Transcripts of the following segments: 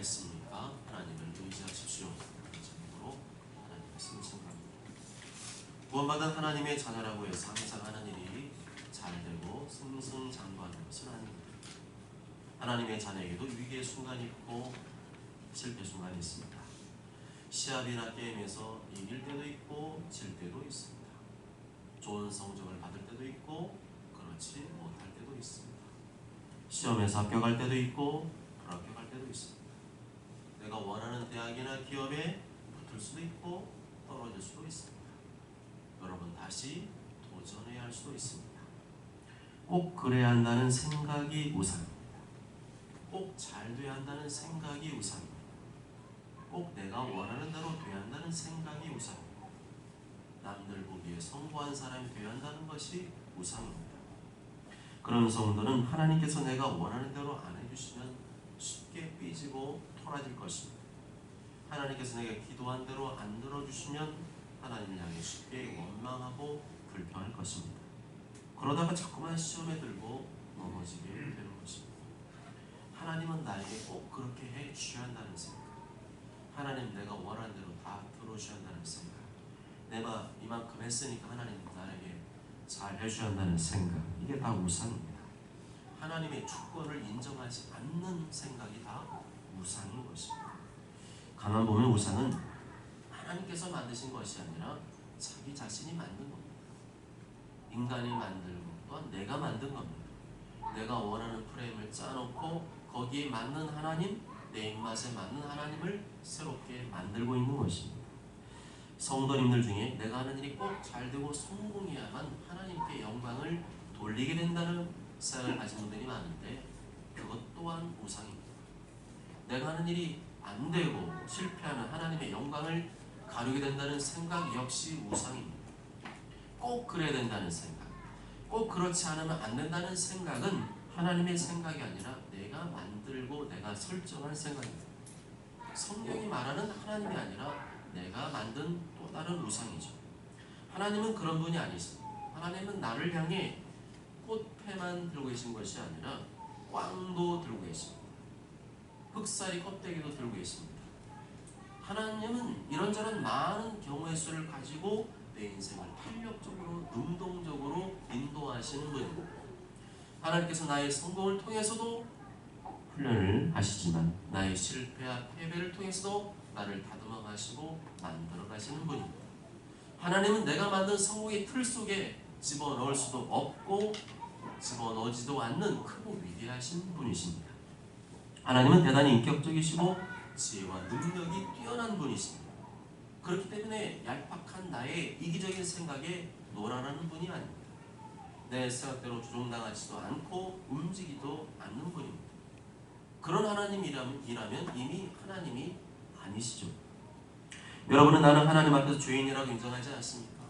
있습니까? 하나님을 의지하십시오. 제목으로 하나님 말씀을 증거합니다. 구원받은 하나님의 자녀라고 해서 항상 하는 일이 잘되고 승승장구하는 것은 아닙니다. 하나님의 자녀에게도 위기의 순간이 있고 실패 순간이 있습니다. 시합이나 게임에서 이길 때도 있고 질 때도 있습니다. 좋은 성적을 받을 때도 있고 그렇지 못할 때도 있습니다. 시험에서 합격할 때도 있고 불합격할 때도 있습니다. 내가 원하는 대학이나 기업에 붙을 수도 있고 떨어질 수도 있습니다. 여러분 다시 도전해야 할 수도 있습니다. 꼭 그래야 한다는 생각이 우상입니다. 꼭 잘 돼야 한다는 생각이 우상입니다. 꼭 내가 원하는 대로 돼야 한다는 생각이 우상입니다. 남들 보기에 성공한 사람이 되어야 한다는 것이 우상입니다. 그런 성도는 하나님께서 내가 원하는 대로 안 해주시면 쉽게 삐지고 토라질 것입니다. 하나님께서 내가 기도한 대로 안 들어주시면 하나님을 향해 쉽게 원망하고 불평할 것입니다. 그러다가 자꾸만 시험에 들고 넘어지게 되는 것입니다. 하나님은 나에게 꼭 그렇게 해 주셔야 한다는 생각, 하나님 내가 원하는 대로 다 들어주셔야 한다는 생각, 내가 이만큼 했으니까 하나님 나에게 잘 해주셔야 한다는 생각, 이게 다 우상입니다. 하나님의 주권을 인정하지 않는 생각이 다 우상인 것입니다. 가만 보면 우상은 하나님께서 만드신 것이 아니라 자기 자신이 만든 겁니다. 인간이 만들고 또한 내가 만든 겁니다. 내가 원하는 프레임을 짜놓고 거기에 맞는 하나님, 내 입맛에 맞는 하나님을 새롭게 만들고 있는 것입니다. 성도님들 중에 내가 하는 일이 꼭 잘되고 성공해야만 하나님께 영광을 돌리게 된다는 생각을 가진 분들이 많은데 그것 또한 우상입니다. 내가 하는 일이 안 되고 실패하면 하나님의 영광을 가르게 된다는 생각 역시 우상입니다. 꼭 그래야 된다는 생각, 꼭 그렇지 않으면 안 된다는 생각은 하나님의 생각이 아니라 내가 만들고 내가 설정한 생각입니다. 성경이 말하는 하나님이 아니라 내가 만든 또 다른 우상이죠. 하나님은 그런 분이 아니십니다. 하나님은 나를 향해 꽃패만 들고 계신 것이 아니라 꽝도 들고 계십니다. 흑사리 껍데기도 들고 계십니다. 하나님은 이런저런 많은 경우의 수를 가지고 내 인생을 탄력적으로 능동적으로 인도하시는 분입니다. 하나님께서 나의 성공을 통해서도 훈련을 하시지만 나의 실패와 패배를 통해서도 나를 다듬어 가시고 만들어 가시는 분입니다. 하나님은 내가 만든 성공의 틀 속에 집어넣을 수도 없고 집어넣지도 않는 크고 위대하신 분이십니다. 하나님은 대단히 인격적이시고 지혜와 능력이 뛰어난 분이십니다. 그렇기 때문에 얄팍한 나의 이기적인 생각에 놀아나는 분이 아닙니다. 내 생각대로 조종당하지도 않고 움직이도 않는 분입니다. 그런 하나님이라면 이미 하나님이 아니시죠. 여러분은 나는 하나님 앞에서 죄인이라고 인정하지 않습니까?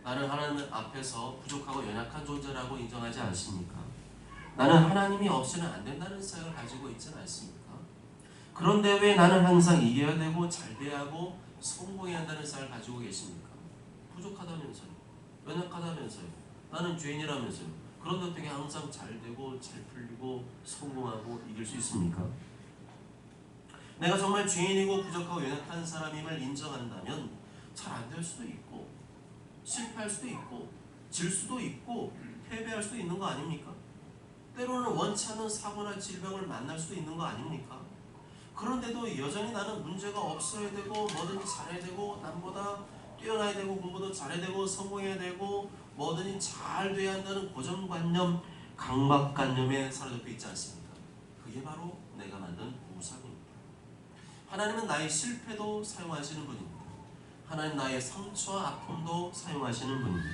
나는 하나님 앞에서 부족하고 연약한 존재라고 인정하지 않습니까? 나는 하나님이 없이는 안 된다는 생각을 가지고 있지 않습니까? 그런데 왜 나는 항상 이겨야 되고 잘 돼야 하고 성공해야 한다는 생각을 가지고 계십니까? 부족하다면서요. 연약하다면서요. 나는 죄인이라면서요. 그런데 어떻게 항상 잘 되고 잘 풀리고 성공하고 이길 수 있습니까? 내가 정말 죄인이고 부족하고 연약한 사람임을 인정한다면 잘 안 될 수도 있고 실패할 수도 있고 질 수도 있고 패배할 수도 있는 거 아닙니까? 때로는 원치 않는 사고나 질병을 만날 수도 있는 거 아닙니까? 그런데도 여전히 나는 문제가 없어야 되고 뭐든지 잘해야 되고 남보다 뛰어나야 되고 공부도 잘해야 되고 성공해야 되고 뭐든지 잘 돼야 한다는 고정관념, 강박관념에 사로잡혀 있지 않습니까? 그게 바로 내가 만든 우상입니다. 하나님은 나의 실패도 사용하시는 분입니다. 하나님 나의 상처와 아픔도 사용하시는 분입니다.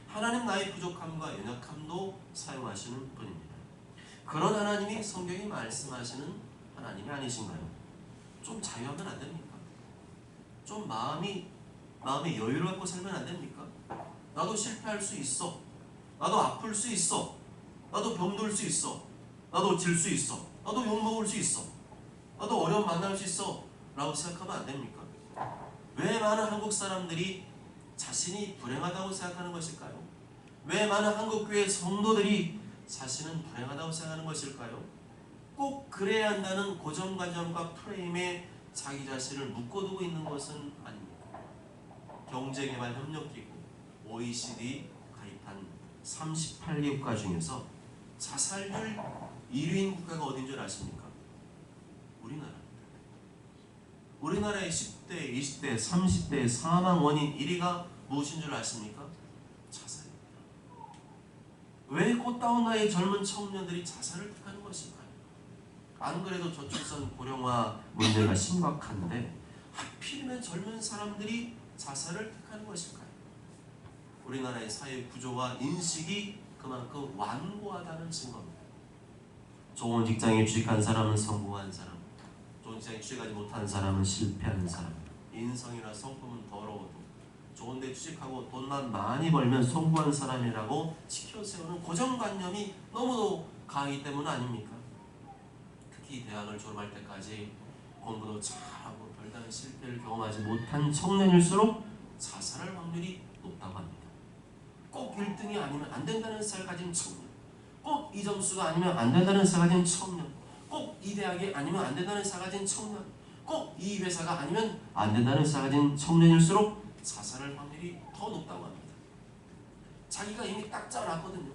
하나님 나의 부족함과 연약함도 사용하시는 분입니다. 그런 하나님이 성경이 말씀하시는 하나님이 아니신가요? 좀 자유하면 안 됩니까? 좀 마음의 여유를 갖고 살면 안 됩니까? 나도 실패할 수 있어. 나도 아플 수 있어. 나도 병들 수 있어. 나도 질 수 있어. 나도 욕먹을 수 있어. 나도 어려움 만날 수 있어. 라고 생각하면 안 됩니까? 왜 많은 한국 사람들이 자신이 불행하다고 생각하는 것일까요? 왜 많은 한국교회 성도들이 자신은 불행하다고 생각하는 것일까요? 꼭 그래야 한다는 고정관념과 프레임에 자기 자신을 묶어두고 있는 것은 아닙니다. 경제개발협력기구 OECD 가입한 38개 국가 중에서 자살률 1위인 국가가 어딘 줄 아십니까? 우리나라. 우리나라의 10대, 20대, 30대 사망 원인 1위가 무엇인 줄 아십니까? 자살입니다. 왜 꽃다운 나이의 젊은 청년들이 자살을 택하는 것일까요? 안 그래도 저출산 고령화 문제가 심각한데 하필이면 젊은 사람들이 자살을 택하는 것일까요? 우리나라의 사회 구조와 인식이 그만큼 완고하다는 증거입니다. 좋은 직장에 취직한 사람은 성공한 사람, 좋은 직장에 취직하지 못한 사람은 실패하는 사람, 인성이나 성품은 더러워도 좋은 데 취직하고 돈만 많이 벌면 성공한 사람이라고 치켜세우는 고정관념이 너무도 강하기 때문 아닙니까? 특히 대학을 졸업할 때까지 공부도 잘하고 별다른 실패를 경험하지 못한 청년일수록 자살할 확률이 높다고 합니다. 꼭 1등이 아니면 안 된다는 생각을 가진 청년, 꼭 이 점수가 아니면 안 된다는 생각을 가진 청년, 꼭 이 대학이 아니면 안 된다는 생각을 가진 청년, 꼭 이 회사가 아니면 안 된다는 생각을 가진 청년일수록 자살할 확률이 더 높다고 합니다. 자기가 이미 딱 짜놨거든요.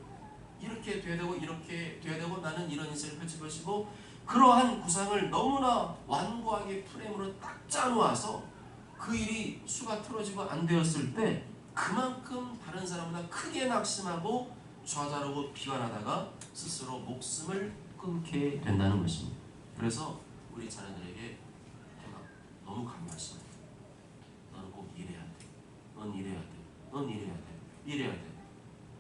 이렇게 돼야 되고 이렇게 돼야 되고 나는 이런 인생을 펼칠 것이고, 그러한 구상을 너무나 완고하게 프레임으로 딱 짜놓아서 그 일이 수가 틀어지고 안 되었을 때 그만큼 다른 사람보다 크게 낙심하고 좌절하고 비관하다가 스스로 목숨을 끊게 된다는 것입니다. 그래서 우리 자녀들에게 제가 너무 강요하십니다. 너는 꼭 이래야 돼. 넌 이래야 돼. 넌 이래야 돼. 이래야 돼.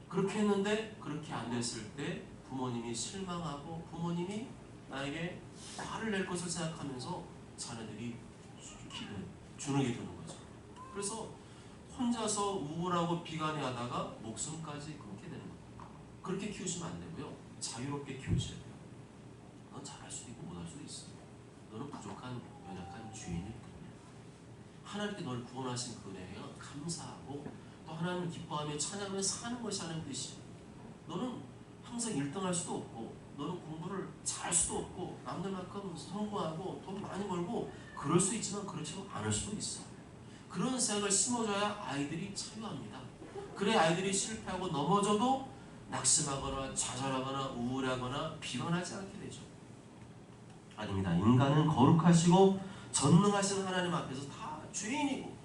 그렇게 했는데 그렇게 안 됐을 때 부모님이 실망하고 부모님이 나에게 화를 낼 것을 생각하면서 자녀들이 주눅이 드는 거죠. 그래서 혼자서 우울하고 비관해하다가 목숨까지 끊게 되는 거예요. 그렇게 키우시면 안 되고요. 자유롭게 키우셔야 돼요. 넌 잘할 수도 있고 못할 수도 있어. 너는 부족한 연약한 주인일 뿐이야. 하나님께 너를 구원하신 그 은혜에 감사하고 또 하나님을 기뻐하며 찬양하며 사는 것이 하나님 뜻이야. 너는 항상 1등할 수도 없고 너는 공부를 잘할 수도 없고 남들만큼 성공하고 돈 많이 벌고 그럴 수 있지만 그렇지 않을 수도 있어. 그런 생각을 심어줘야 아이들이 참여합니다. 그래 아이들이 실패하고 넘어져도 낙심하거나 좌절하거나 우울하거나 비관하지 않게 되죠. 아닙니다. 인간은 거룩하시고 전능하신 하나님 앞에서 다 죄인이고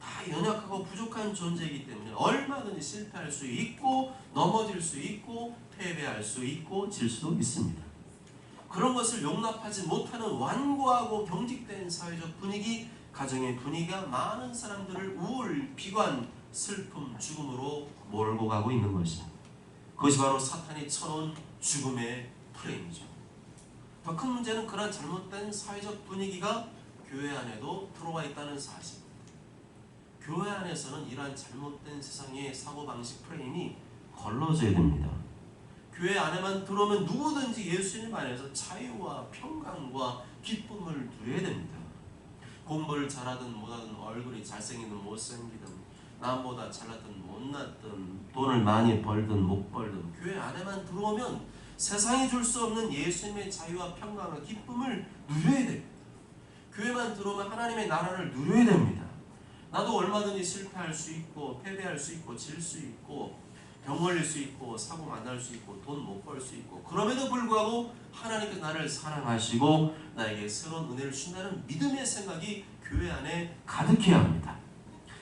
다 연약하고 부족한 존재이기 때문에 얼마든지 실패할 수 있고 넘어질 수 있고 패배할 수 있고 질 수도 있습니다. 그런 것을 용납하지 못하는 완고하고 경직된 사회적 분위기, 가정의 분위기가 많은 사람들을 우울, 비관, 슬픔, 죽음으로 몰고 가고 있는 것입니다. 그것이 바로 사탄이 쳐놓은 죽음의 프레임이죠. 더 큰 문제는 그런 잘못된 사회적 분위기가 교회 안에도 들어와 있다는 사실입니다. 교회 안에서는 이러한 잘못된 세상의 사고방식 프레임이 걸러져야 됩니다. 교회 안에만 들어오면 누구든지 예수님 안에서 자유와 평강과 기쁨을 누려야 됩니다. 공부를 잘하든 못하든 얼굴이 잘생기든 못생기든 남보다 잘났든 못났든 돈을 많이 벌든 못 벌든 교회 안에만 들어오면 세상이 줄 수 없는 예수님의 자유와 평강과 기쁨을 누려야 됩니다. 교회만 들어오면 하나님의 나라를 누려야 됩니다. 나도 얼마든지 실패할 수 있고 패배할 수 있고 질 수 있고 병 걸릴 수 있고 사고 만날 수 있고 돈 못 벌 수 있고 그럼에도 불구하고 하나님께서 나를 사랑하시고 나에게 새로운 은혜를 주신다는 믿음의 생각이 교회 안에 가득해야 합니다.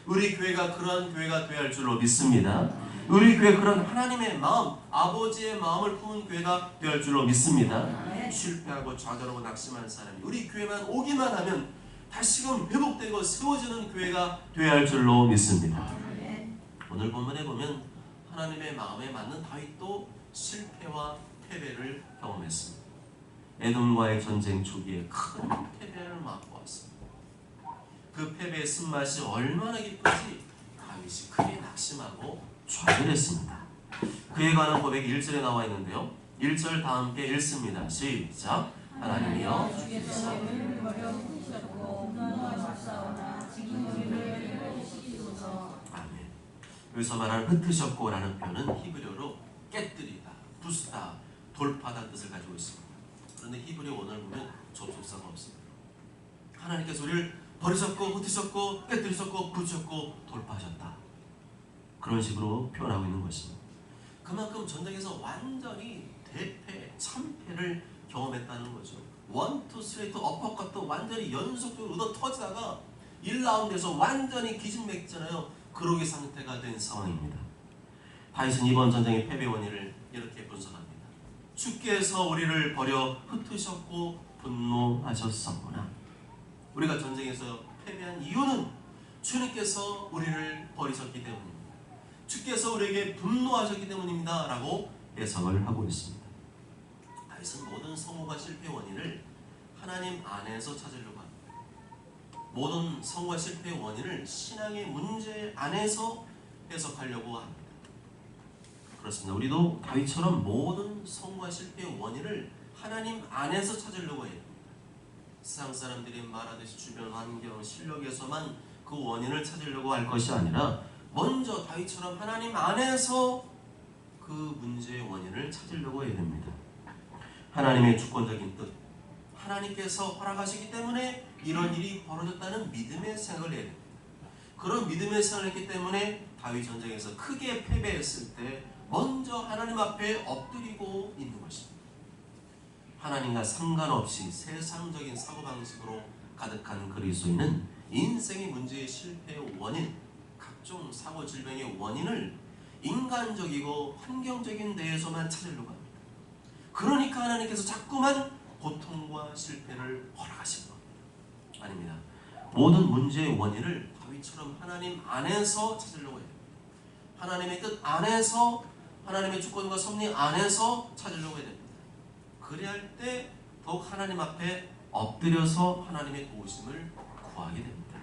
우리 교회가 그러한 교회가 되어야 할 줄로 믿습니다. 우리 교회 그런 하나님의 마음, 아버지의 마음을 품은 교회가 되어야 할 줄로 믿습니다. 실패하고 좌절하고 낙심한 사람이 우리 교회만 오기만 하면 다시금 회복되고 세워지는 교회가 되어야 할 줄로 믿습니다. 오늘 본문에 보면 하나님의 마음에 맞는 다윗도 실패와 패배를 경험했습니다. 에돔과의 전쟁 초기에 큰 패배를 맞고 왔습니다. 그 패배의 쓴맛이 얼마나 깊은지 다윗이 크게 낙심하고 좌절했습니다. 그에 관한 고백이 1절에 나와 있는데요. 1절 다 함께 읽습니다. 시작. 하나님이여 주께서 우리를 버려 흩으셨고 분노와 잡사오나 지금 우리를 회복시키소서. 아멘. 여기서 말하는 흩으셨고 라는 표현은 히브리어로 깨뜨리다, 부수다, 돌파하다는 뜻을 가지고 있습니다. 그런데 근데 히브리 원어를 보면 접속사가 없습니다. 하나님께서 우리를 버리셨고 흩으셨고 깨뜨리셨고 부으셨고 돌파하셨다. 그런 식으로 표현하고 있는 것입니다. 그만큼 전쟁에서 완전히 대패, 참패를 경험했다는 거죠. 1, 2, 3, 2 어퍼컷도 완전히 연속적으로 얻어 터지다가 1라운드에서 완전히 기진맥잖아요. 그러기 상태가 된 상황입니다. 다윗은 이번 전쟁의 패배 원인을 이렇게 분석합니다. 주께서 우리를 버려 흩으셨고 분노하셨었구나. 우리가 전쟁에서 패배한 이유는 주님께서 우리를 버리셨기 때문입니다. 주께서 우리에게 분노하셨기 때문입니다 라고 해석을 하고 있습니다. 다윗은 모든 성공과 실패 원인을 하나님 안에서 찾으려고 합니다. 모든 성공과 실패의 원인을 신앙의 문제 안에서 해석하려고 합니다. 그렇습니다. 우리도 다윗처럼 모든 성공과 실패의 원인을 하나님 안에서 찾으려고 해요. 세상 사람들이 말하듯이 주변 환경, 실력에서만 그 원인을 찾으려고 할 것이 아니라 먼저 다윗처럼 하나님 안에서 그 문제의 원인을 찾으려고 해야 됩니다. 하나님의 주권적인 뜻, 하나님께서 허락하시기 때문에 이런 일이 벌어졌다는 믿음의 생각을 해야 됩니다. 그런 믿음의 생각을 했기 때문에 다윗 전쟁에서 크게 패배했을 때 먼저 하나님 앞에 엎드리고 있는 것입니다. 하나님과 상관없이 세상적인 사고방식으로 가득한 그리스도인은 인생의 문제의 실패의 원인, 각종 사고 질병의 원인을 인간적이고 환경적인 데에서만 찾으려고 합니다. 그러니까 하나님께서 자꾸만 고통과 실패를 허락하시는 겁니다. 아닙니다. 모든 문제의 원인을 다윗처럼 하나님 안에서 찾으려고 해요. 하나님의 뜻 안에서, 하나님의 주권과 섭리 안에서 찾으려고 해야 됩니다. 그래야 할 때 더욱 하나님 앞에 엎드려서 하나님의 도우심을 구하게 됩니다.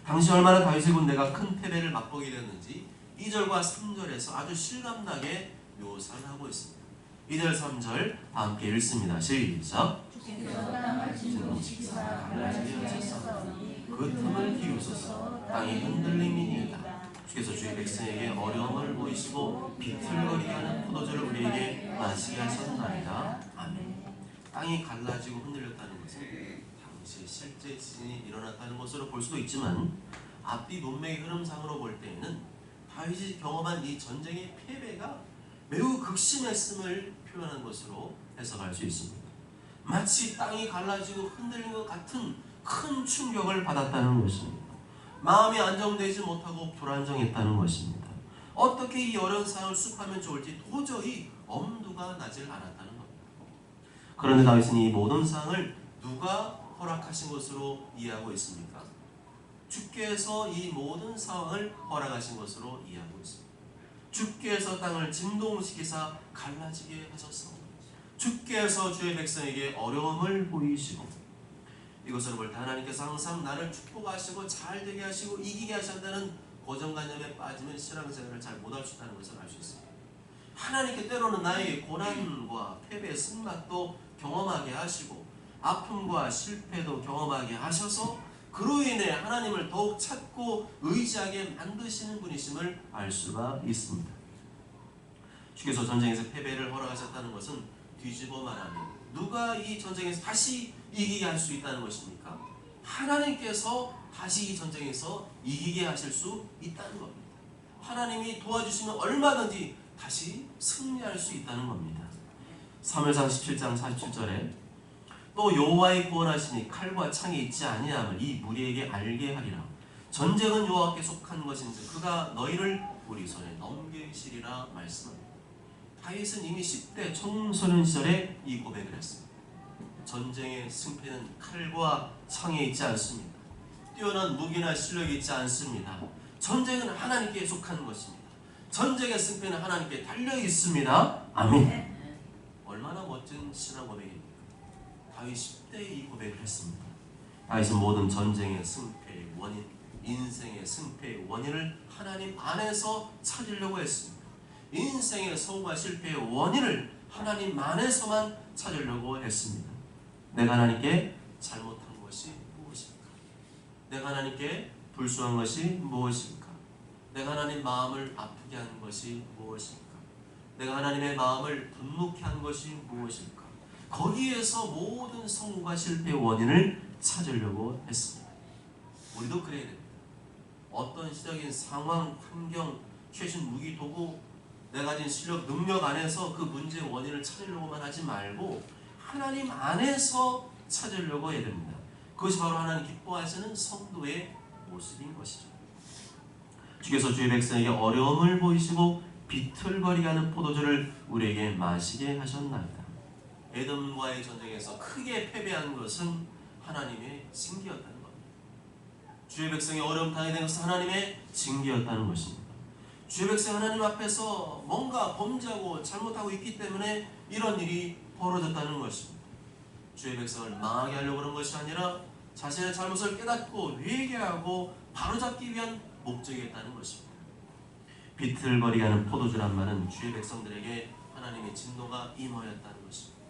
당시 얼마나 다윗의 군대가 큰 패배를 맛보게 되었는지 2절과 3절에서 아주 실감나게 묘사를 하고 있습니다. 2절 3절 다 함께 읽습니다. 시작. 그 틈을 비우소서 땅이 흔들림이니이다. 주께서 주의 백성에게 어려움을 보이시고 비틀거리게 하는 포도주를 우리에게 마시게 하셨나이다. 아멘. 땅이 갈라지고 흔들렸다는 것은 당시 실제 지진이 일어났다는 것으로 볼 수도 있지만 앞뒤 문맥의 흐름상으로 볼 때에는 다윗이 경험한 이 전쟁의 패배가 매우 극심했음을 표현한 것으로 해석할 수 있습니다. 마치 땅이 갈라지고 흔들린 것 같은 큰 충격을 받았다는 것입니다. 마음이 안정되지 못하고 불안정했다는 것입니다. 어떻게 이 어려운 상황을 수습하면 좋을지 도저히 엄두가 나질 않았다는 겁니다. 그런데 다윗은 이 모든 상황을 누가 허락하신 것으로 이해하고 있습니까? 주께서 이 모든 상황을 허락하신 것으로 이해하고 있습니다. 주께서 땅을 진동시키사 갈라지게 하셨소. 주께서 주의 백성에게 어려움을 보이시고, 이것을 볼 때 하나님께서 항상 나를 축복하시고 잘 되게 하시고 이기게 하신다는 고정관념에 빠지면 신앙생활을 잘 못할 수 있다는 것을 알 수 있습니다. 하나님께 때로는 나의 고난과 패배의 쓴맛도 경험하게 하시고 아픔과 실패도 경험하게 하셔서 그로 인해 하나님을 더욱 찾고 의지하게 만드시는 분이심을 알 수가 있습니다. 주께서 전쟁에서 패배를 허락하셨다는 것은 뒤집어 말하면 누가 이 전쟁에서 다시 이기게 할 수 있다는 것입니까? 하나님께서 다시 이 전쟁에서 이기게 하실 수 있다는 겁니다. 하나님이 도와주시면 얼마든지 다시 승리할 수 있다는 겁니다. 사무엘상 17장 47절에 또 여호와의 구원하시니 칼과 창이 있지 아니함을 이 무리에게 알게 하리라. 전쟁은 여호와께 속한 것인지 그가 너희를 우리 손에 넘기시리라 말씀합니다. 다윗은 이미 10대 청소년 시절에 이 고백을 했습니다. 전쟁의 승패는 칼과 창에 있지 않습니다. 뛰어난 무기나 실력이 있지 않습니다. 전쟁은 하나님께 속한 것입니다. 전쟁의 승패는 하나님께 달려 있습니다. 아멘. 얼마나 멋진 신앙 고백입니까? 다윗 10대에 이 고백을 했습니다. 다윗은 모든 전쟁의 승패의 원인, 인생의 승패의 원인을 하나님 안에서 찾으려고 했습니다. 인생의 성공과 실패의 원인을 하나님 안에서만 찾으려고 했습니다. 내가 하나님께 잘못한 것이 무엇일까? 내가 하나님께 불순한 것이 무엇일까? 내가 하나님 마음을 아프게 한 것이 무엇일까? 내가 하나님의 마음을 분노케 한 것이 무엇일까? 거기에서 모든 성공과 실패의 원인을 찾으려고 했습니다. 우리도 그래야 됩니다. 어떤 시적인 상황, 환경, 최신 무기, 도구, 내가 가진 실력, 능력 안에서 그 문제의 원인을 찾으려고만 하지 말고 하나님 안에서 찾으려고 해야 됩니다. 그것이 바로 하나님 기뻐하시는 성도의 모습인 것이죠. 주께서 주의 백성에게 어려움을 보이시고 비틀거리게 하는 포도주를 우리에게 마시게 하셨나이다. 에돔과의 전쟁에서 크게 패배한 것은 하나님의 징계였다는 겁니다. 주의 백성이 어려움 당하게 된 것은 하나님의 징계였다는 것입니다. 주의 백성 하나님 앞에서 뭔가 범죄하고 잘못하고 있기 때문에 이런 일이 벌어졌다는 것입니다. 주의 백성을 망하게 하려고 그런 것이 아니라 자신의 잘못을 깨닫고 회개하고 바로잡기 위한 목적이었다는 것입니다. 비틀거리게 하는 포도주란 말은 주의 백성들에게 하나님의 진노가 임하였다는 것입니다.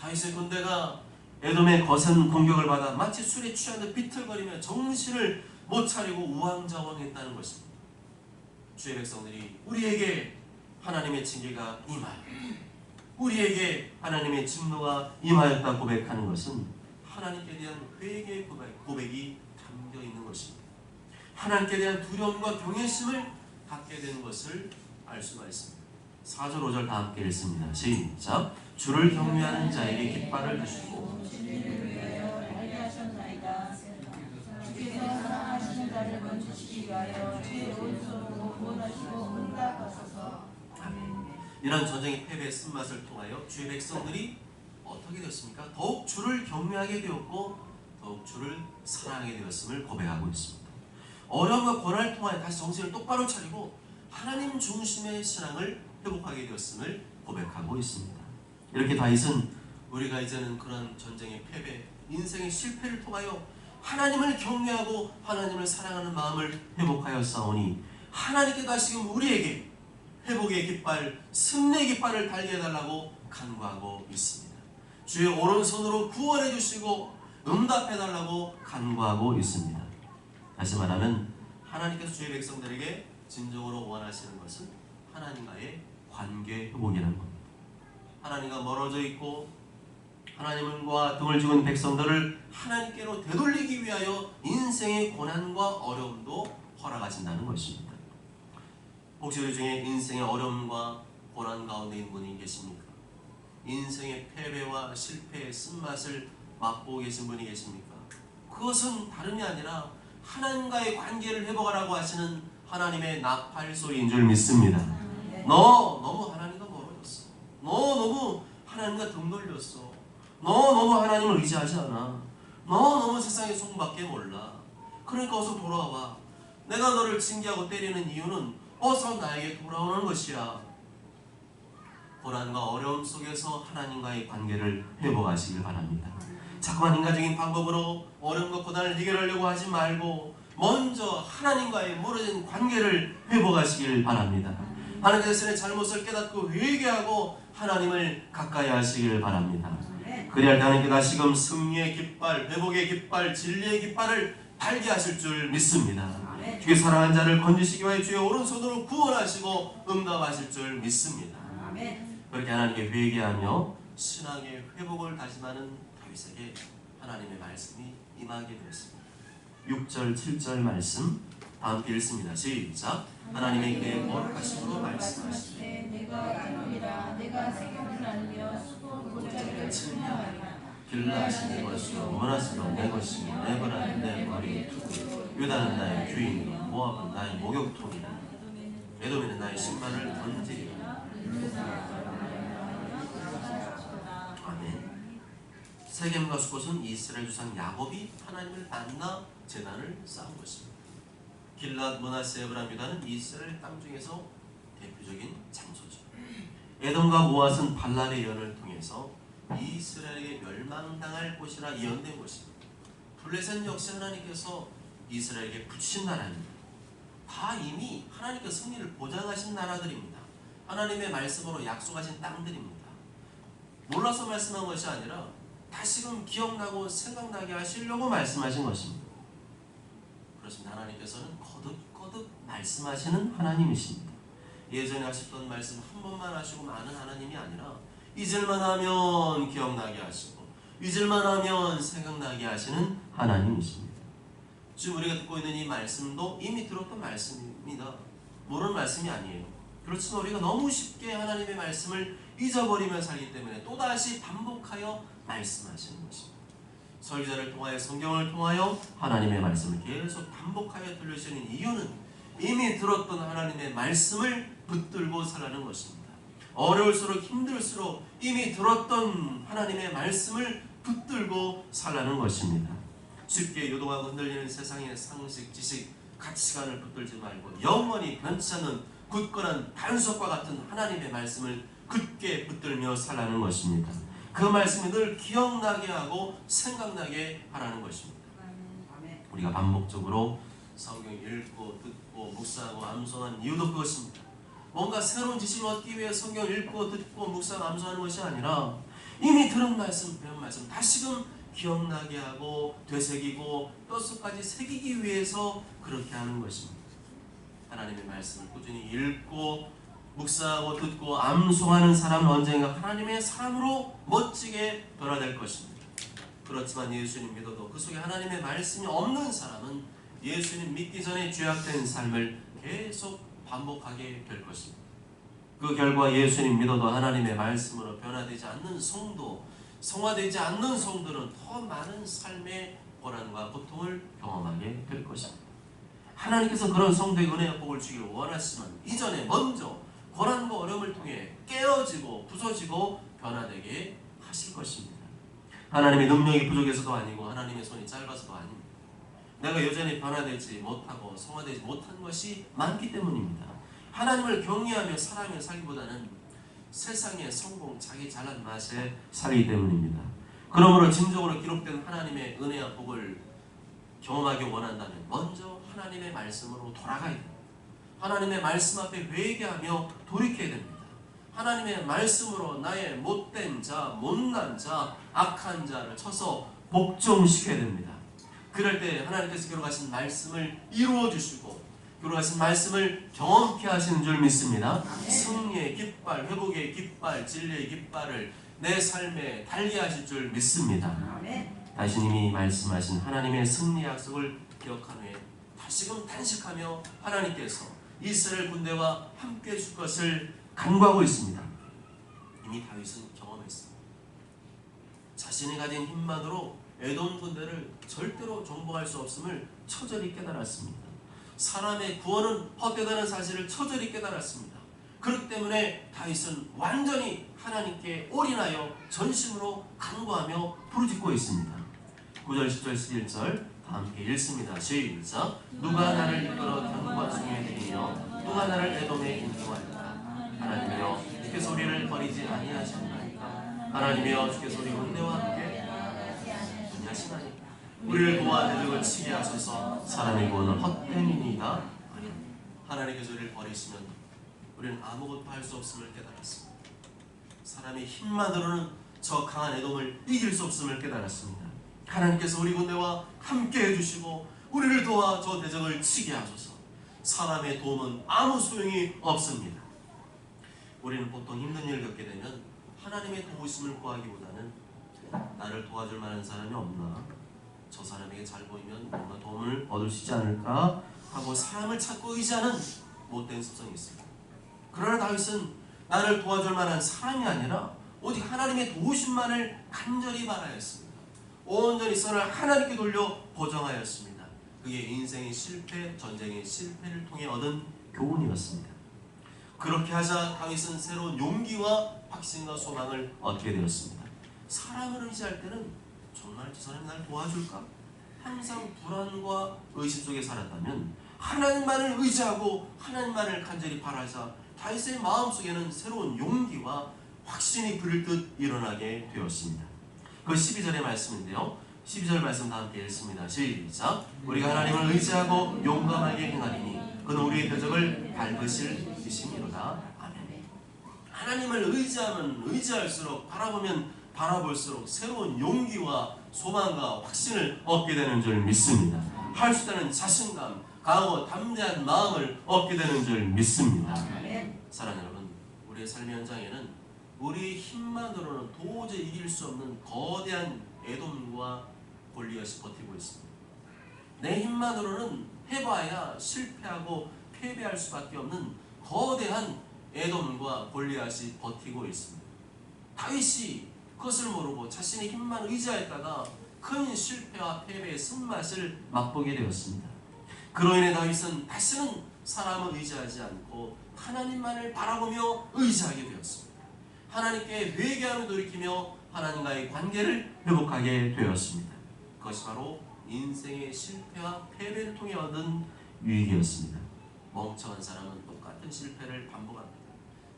다윗의 군대가 에돔의 거센 공격을 받아 마치 술에 취한 듯 비틀거리며 정신을 못 차리고 우왕좌왕했다는 것입니다. 주의 백성들이 우리에게 하나님의 징계가 임하여 우리에게 하나님의 진노가 임하였다 고백하는 것은 하나님께 대한 회개의 고백이 담겨 있는 것입니다. 하나님께 대한 두려움과 경외심을 갖게 되는 것을 알 수가 있습니다. 4절 5절 다 함께 읽습니다. 시작. 주를 경외하는 자에게 깃발을 드시고 주께서 사랑하시는 자를 건지시기 위하여 주의 오른손으로 구원하시고 응답하소서. 아멘. 이런 전쟁의 패배의 쓴맛을 통하여 주의 백성들이 어떻게 되었습니까? 더욱 주를 경외하게 되었고 더욱 주를 사랑하게 되었음을 고백하고 있습니다. 어려움과 고난을 통하여 다시 정신을 똑바로 차리고 하나님 중심의 신앙을 회복하게 되었음을 고백하고 있습니다. 이렇게 다윗은 우리가 이제는 그런 전쟁의 패배, 인생의 실패를 통하여 하나님을 경외하고 하나님을 사랑하는 마음을 회복하였사오니 하나님께 다시금 우리에게 회복의 깃발, 승리의 깃발을 달게 해달라고 간구하고 있습니다. 주의 오른손으로 구원해 주시고 응답해 달라고 간구하고 있습니다. 다시 말하면 하나님께서 주의 백성들에게 진정으로 원하시는 것은 하나님과의 관계 회복이라는 겁니다. 하나님과 멀어져 있고 하나님과 등을 죽은 백성들을 하나님께로 되돌리기 위하여 인생의 고난과 어려움도 허락하신다는 것입니다. 혹시 우리 중에 인생의 어려움과 고난 가운데 있는 분이 계십니까? 인생의 패배와 실패의 쓴맛을 맛보고 계신 분이 계십니까? 그것은 다름이 아니라 하나님과의 관계를 회복하라고 하시는 하나님의 나팔소리인 줄 믿습니다. 너 너무 하나님과 멀어졌어. 너 너무 하나님과 등 돌렸어. 너 너무 하나님을 의지하지 않아. 너 너무 세상의 소문밖에 몰라. 그러니까 어서 돌아와. 내가 너를 징계하고 때리는 이유는 어서 나에게 돌아오는 것이야. 고난과 어려움 속에서 하나님과의 관계를 회복하시길 바랍니다. 자꾸만 인간적인 방법으로 어려움과 고난을 해결하려고 하지 말고 먼저 하나님과의 멀어진 관계를 회복하시길 바랍니다. 하나님께서 내 잘못을 깨닫고 회개하고 하나님을 가까이 하시길 바랍니다. 그래야 하나님께 다시금 승리의 깃발, 회복의 깃발, 진리의 깃발을 달게 하실 줄 믿습니다. 주의 사랑한 자를 건지시기 위해 주의 오른손으로 구원하시고 응답하실 줄 믿습니다. 그렇게 하나님께 회개하며 신앙의 회복을 다짐하는 다윗에게 하나님의 말씀이 임하게 되었습니다. 6절 7절 말씀 다 함께 읽습니다. 시작. 하나님의 거룩하심으로 말씀하시되 내가 기노니라. 내가 세겜을 나누며 수고 골짜기를 측량하리라. 길라시 내 것이요 원하시도 내 것이요 에브라는 내 머리의 투구 유다는 나의 규인이요 모압은 나의 목욕통이라. 에돔에는 나의 신발을 던지리라. 아멘. 세겜과 수곳은 이스라엘 조상 야곱이 하나님을 만나 제단을 쌓은 것입니다. 길랏, 므낫세, 에브라임, 유다는 이스라엘 땅 중에서 대표적인 장소죠. 에돔과 모압은 발람의 연을 통해서 이스라엘에게 멸망당할 곳이라 예언된 것입니다. 블레셋 역시 하나님께서 이스라엘에게 붙이신 나라입니다. 다 이미 하나님께서 승리를 보장하신 나라들입니다. 하나님의 말씀으로 약속하신 땅들입니다. 몰라서 말씀한 것이 아니라 다시금 기억나고 생각나게 하시려고 말씀하신 것입니다. 그렇습니다. 하나님께서는 거듭거듭 말씀하시는 하나님이십니다. 예전에 하셨던 말씀 한 번만 하시고 마는 하나님이 아니라 잊을만 하면 기억나게 하시고 잊을만 하면 생각나게 하시는 하나님이십니다. 지금 우리가 듣고 있는 이 말씀도 이미 들었던 말씀입니다. 모르는 말씀이 아니에요. 그렇지만 우리가 너무 쉽게 하나님의 말씀을 잊어버리며 살기 때문에 또다시 반복하여 말씀하시는 것입니다. 설교자를 통하여 성경을 통하여 하나님의 말씀을 계속 반복하여 들려주시는 이유는 이미 들었던 하나님의 말씀을 붙들고 살라는 것입니다. 어려울수록 힘들수록 이미 들었던 하나님의 말씀을 붙들고 살라는 것입니다. 쉽게 요동하고 흔들리는 세상의 상식, 지식, 가치관을 붙들지 말고 영원히 변치 않는 굳건한 반석과 같은 하나님의 말씀을 굳게 붙들며 살라는 것입니다. 그 말씀이 늘 기억나게 하고 생각나게 하라는 것입니다. 우리가 반복적으로 성경 읽고 듣고 묵상하고 암송한 이유도 그것입니다. 뭔가 새로운 지식을 얻기 위해 성경 읽고 듣고 묵상하고 암송하는 것이 아니라 이미 들은 말씀, 배운 말씀 다시금 기억나게 하고 되새기고 뼛속까지 새기기 위해서 그렇게 하는 것입니다. 하나님의 말씀을 꾸준히 읽고 묵상하고 듣고 암송하는 사람은 언젠가 하나님의 사람으로 멋지게 변화될 것입니다. 그렇지만 예수님 믿어도 그 속에 하나님의 말씀이 없는 사람은 예수님 믿기 전에 죄악된 삶을 계속 반복하게 될 것입니다. 그 결과 예수님 믿어도 하나님의 말씀으로 변화되지 않는 성도, 성화되지 않는 성도는 더 많은 삶의 고난과 고통을 경험하게 될 것입니다. 하나님께서 그런 성도의 은혜와 복을 주기를 원하시면 이전에 먼저 고난과 어려움을 통해 깨어지고 부서지고 변화되게 하실 것입니다. 하나님의 능력이 부족해서도 아니고 하나님의 손이 짧아서도 아닙니다. 내가 여전히 변화되지 못하고 성화되지 못한 것이 많기 때문입니다. 하나님을 경외하며 사랑하며 살기보다는 세상의 성공, 자기 잘난 맛에 살기 때문입니다. 그러므로 진정으로 기록된 하나님의 은혜와 복을 경험하기 원한다면 먼저 하나님의 말씀으로 돌아가야 됩니다. 하나님의 말씀 앞에 회개하며 돌이켜야 됩니다. 하나님의 말씀으로 나의 못된 자, 못난 자, 악한 자를 쳐서 복종시켜야 됩니다. 그럴 때 하나님께서 기록하신 말씀을 이루어 주시고 기록하신 말씀을 경험케 하시는 줄 믿습니다. 승리의 깃발, 회복의 깃발, 진리의 깃발을 내 삶에 달게 하실 줄 믿습니다. 다시님이 말씀하신 하나님의 승리 약속을 기억한 후에 다시금 단식하며 하나님께서 이스라엘 군대와 함께 해줄 것을 간구하고 있습니다. 이미 다윗은 경험했습니다. 자신이 가진 힘만으로 에돔 군대를 절대로 정복할 수 없음을 처절히 깨달았습니다. 사람의 구원은 헛되다는 사실을 처절히 깨달았습니다. 그렇기 때문에 다윗은 완전히 하나님께 올인하여 전심으로 간구하며 부르짖고 있습니다. 9절, 10절, 11절 다 함께 읽습니다. 시작. 누가 나를 이끌어 견고한 성에 들이며 누가 나를 에돔에 인도하리까. 하나님이여 주께서 우리를 버리지 아니하셨나이까. 하나님이여 주께서 우리 군대와 함께 하시나이까. 우리를 도와 대적을 치게 하소서. 사람의 구원은 헛됨이니이다. 하나님께서 우리를 버리시면 우리는 아무것도 할 수 없음을 깨달았습니다. 사람의 힘만으로는 저 강한 에돔을 이길 수 없음을 깨달았습니다. 하나님께서 우리 군대와 함께 해주시고 우리를 도와 저 대적을 치게 하소서. 사람의 도움은 아무 소용이 없습니다. 우리는 보통 힘든 일을 겪게 되면 하나님의 도우심을 구하기보다는 나를 도와줄 만한 사람이 없나, 저 사람에게 잘 보이면 뭔가 도움을 얻을 수 있지 않을까 하고 사람을 찾고 의지하는 못된 습성이 있습니다. 그러나 다윗은 나를 도와줄 만한 사람이 아니라 오직 하나님의 도우심만을 간절히 바라였습니다. 온전히 선을 하나님께 돌려 보정하였습니다. 그게 인생의 실패, 전쟁의 실패를 통해 얻은 교훈이었습니다. 그렇게 하자 다윗은 새로운 용기와 확신과 소망을 얻게 되었습니다. 사람을 의지할 때는 정말 저 사람이 나를 도와줄까? 항상 불안과 의심 속에 살았다면 하나님만을 의지하고 하나님만을 간절히 바라자 다윗의 마음속에는 새로운 용기와 확신이 불듯 일어나게 되었습니다. 그 12절의 말씀인데요. 12절 말씀 다 함께 읽습니다. 시작. 우리가 하나님을 의지하고 용감하게 행하리니 그는 우리의 대적을 밟으실 이심이로다. 아멘. 하나님을 의지하면 의지할수록 바라보면 바라볼수록 새로운 용기와 소망과 확신을 얻게 되는 줄 믿습니다. 할 수 있다는 자신감, 강하고 담대한 마음을 얻게 되는 줄 믿습니다. 사랑하는 여러분, 우리의 삶의 현장에는 우리 힘만으로는 도저히 이길 수 없는 거대한 에돔과 골리앗이 버티고 있습니다. 내 힘만으로는 해봐야 실패하고 패배할 수밖에 없는 거대한 에돔과 골리앗이 버티고 있습니다. 다윗이 그것을 모르고 자신의 힘만 의지하였다가 큰 실패와 패배의 쓴맛을 맛보게 되었습니다. 그로 인해 다윗은 다시는 사람을 의지하지 않고 하나님만을 바라보며 의지하게 되었습니다. 하나님께 회개하며 돌이키며 하나님과의 관계를 회복하게 되었습니다. 그것이 바로 인생의 실패와 패배를 통해 얻은 유익이었습니다. 멍청한 사람은 똑같은 실패를 반복합니다.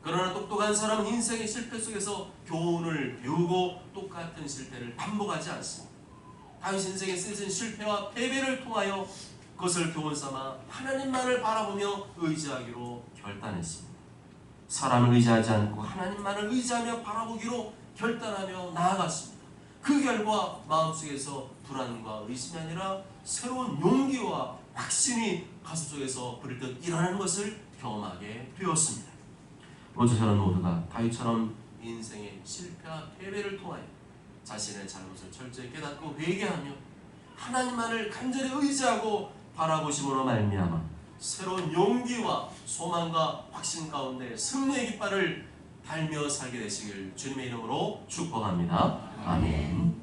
그러나 똑똑한 사람은 인생의 실패 속에서 교훈을 배우고 똑같은 실패를 반복하지 않습니다. 다윗 인생의 쓴 실패와 패배를 통하여 그것을 교훈 삼아 하나님만을 바라보며 의지하기로 결단했습니다. 사람을 의지하지 않고 하나님만을 의지하며 바라보기로 결단하며 나아갔습니다. 그 결과 마음속에서 불안과 의심이 아니라 새로운 용기와 확신이 가슴속에서 부르듯 일어나는 것을 경험하게 되었습니다. 먼저 저는 모두가 다윗처럼 인생의 실패와 패배를 통하여 자신의 잘못을 철저히 깨닫고 회개하며 하나님만을 간절히 의지하고 바라보심으로 말미암아 새로운 용기와 소망과 확신 가운데 승리의 깃발을 달며 살게 되시길 주님의 이름으로 축복합니다. 아멘.